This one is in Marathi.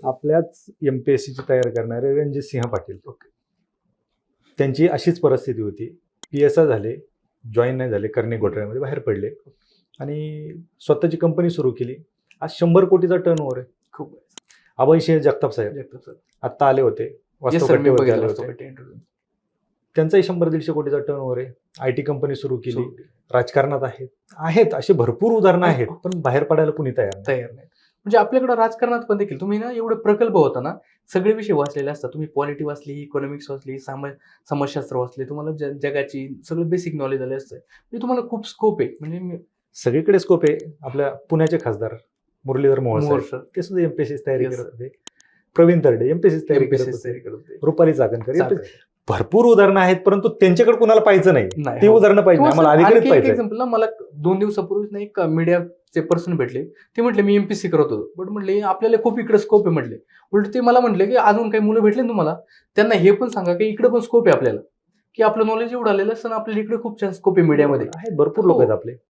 आपल्याच एमपीएससीची तयारी करणारे रणजित सिंह पाटील, त्यांची अशीच परिस्थिती होती. PSI झाले, जॉईन नाही झाले, कर्णे घोटाळ्यामध्ये बाहेर पडले आणि स्वतःची कंपनी सुरू केली. आज 100 कोटीचा टर्नओव्हर आहे. खूप अभय सिंह जगताप साहेब आत्ता आले होते, वास्तवकट्टेवरती आले होते. त्यांचाही 100-150 कोटीचा टर्नओव्हर आहे. IT कंपनी सुरू केली, राजकारणात आहेत अशी भरपूर उदाहरणं आहेत, पण बाहेर पडायला कुणी तयार नाही. म्हणजे आपल्याकडे राजकारणात पण देखील तुम्ही ना एवढे प्रकल्प होता ना, सगळे विषय वाचलेले असतात. तुम्ही पॉलिटी वाचली, इकॉनॉमिक्स वाचली, समाजशास्त्र वाचले, तुम्हाला जगाची सगळं बेसिक नॉलेज आले असतं. म्हणजे तुम्हाला खूप स्कोप आहे. म्हणजे सगळीकडे स्कोप आहे. आपल्या पुण्याचे खासदार मुरलीधर मोहोळ सर, ते सुद्धा एमपीएससीची तयारी करत होते. प्रवीण तरडे एमपीएससीची तयारी करत होते. रुपाली चाकणकर, भरपूर उदाहरणं आहेत, परंतु त्यांच्याकडे कुणाला पाहिजे नाही. ती उदाहरणं पाहिजे, आम्हाला अधिकारीच पाहिजे. एक्झाम्पल, मला 2 दिवसापूर्वीच ना एक मीडियाचे पर्सन भेटले. ते म्हटले मी एमपीएससी करत होतो, बट म्हटले आपल्याला खूप इकडे स्कोप आहे. म्हटले उलट ते मला म्हटले की अजून काही मुलं भेटले तुम्हाला, त्यांना हे पण सांगा की इकडे पण स्कोप आहे आपल्याला, की आपलं नॉलेज एवढं आलेलं असतं, आपल्याला इकडे खूप छान स्कोप आहे मीडियामध्ये. भरपूर लोक आहेत आपले.